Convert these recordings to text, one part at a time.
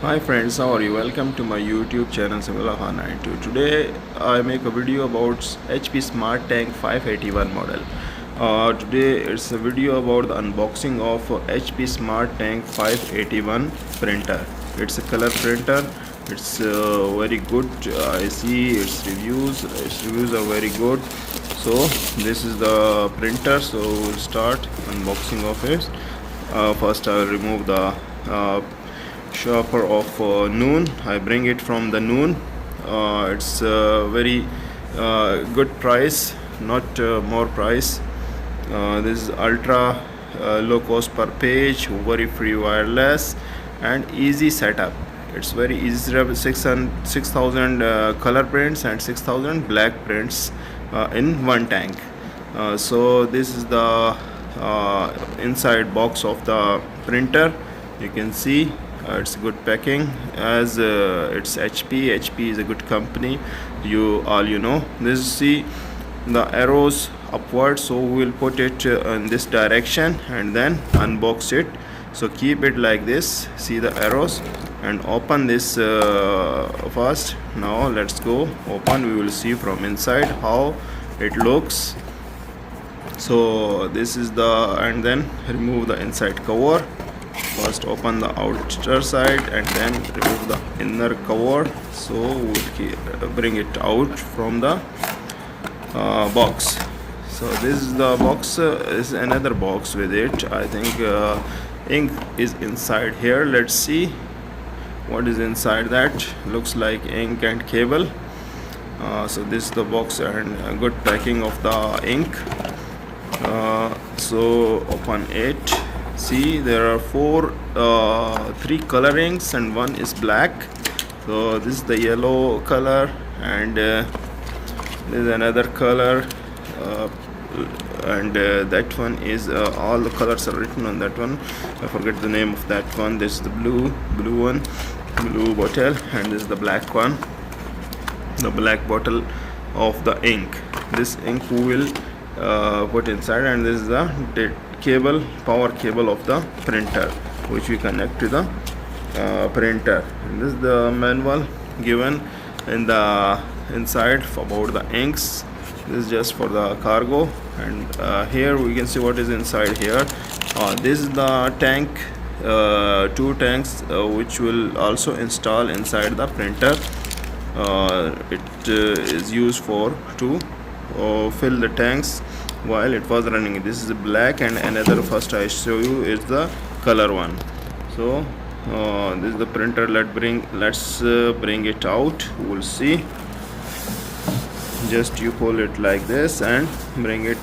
Hi friends, how are you? Welcome to my YouTube channel Simulaha92. Today I make a video about HP Smart Tank 581 model. Today it's a video about the unboxing of HP Smart Tank 581 printer. It's a color printer. It's very good. I see its reviews. Its reviews are very good. So this is the printer. So we'll start unboxing of it. First I'll remove the shopper of Noon. I bring it from the Noon. It's very good price, not more price. This is ultra low cost per page, very free wireless and easy setup. It's very easy to have 6,000 color prints and 6,000 black prints in one tank. So this is the inside box of the printer. You can see it's good packing, as it's HP is a good company. You know this. See the arrows upward, so we will put it in this direction and then unbox it. So keep it like this. See the arrows and open this first. Now let's go open. We will see from inside how it looks. So this is the, and then remove the inside cover. First open the outer side and then remove the inner cover. So we'll bring it out from the box. So this is the box. Is another box with it. I think ink is inside here. Let's see what is inside that. Looks like ink and cable. So this is the box and good packing of the ink. So open it. See, there are three colorings and one is black. So this is the yellow color and there is another color and that one is all the colors are written on that one. I forget the name of that one. This is the blue one, blue bottle, and this is the black one, the black bottle of the ink. This ink we will put inside, and this is the cable, power cable of the printer, which we connect to the printer. And this is the manual given in the inside about the inks. This is just for the cargo, and here we can see what is inside here. This is the tank, two tanks which will also install inside the printer. It is used for to fill the tanks while it was running. This is black, and another first I show you is the color one. So this is the printer. Let's bring it out. We'll see. Just you pull it like this and bring it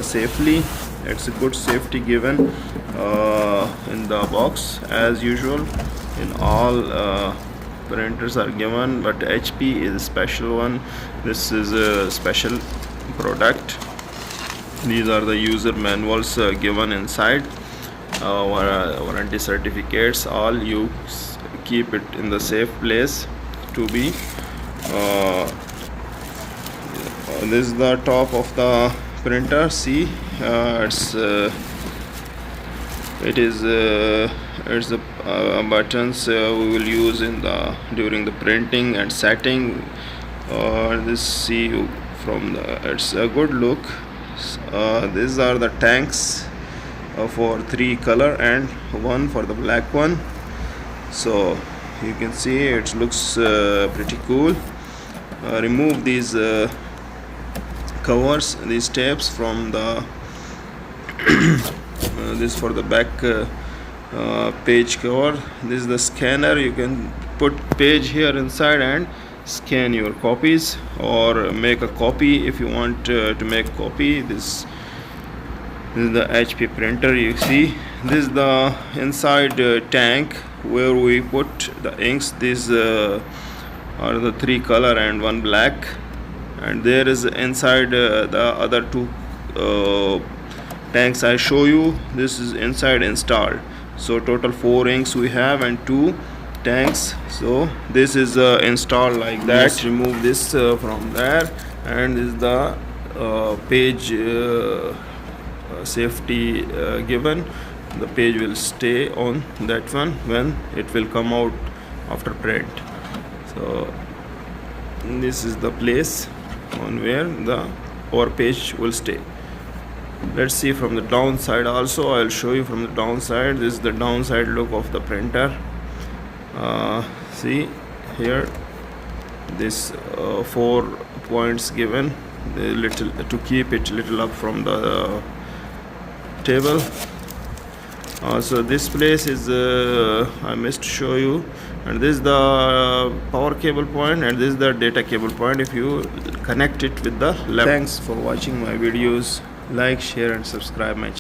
safely. It's a good safety given in the box, as usual in all printers are given, but HP is a special one. This is a special product. These are the user manuals given inside, warranty certificates, all. You keep it in the safe place to be. This is the top of the printer. See, it's the buttons we will use during the printing and setting. This, see from the, it's a good look. These are the tanks for 3 color and 1 for the black one. So you can see it looks pretty cool. Remove these covers, these tapes from the this for the back page cover. This is the scanner. You can put page here inside and scan your copies or make a copy if you want to make copy. This is the HP printer. You see, this is the inside tank where we put the inks. These are the 3 color and 1 black, and there is inside the other 2 tanks I show you. This is inside installed. So total 4 inks we have and 2 tanks. So this is installed like that. Just remove this from there, and this is the page safety given. The page will stay on that one. When it will come out after print. So this is the place on where the our page will stay. Let's see from the downside also. I'll show you from the downside. This is the downside look of the printer. See here, this 4 points given, the little to keep it little up from the table. So this place is I missed to show you, and this is the power cable point, and this is the data cable point if you connect it with the laptop. Thanks for watching my videos. Like, share and subscribe my channel.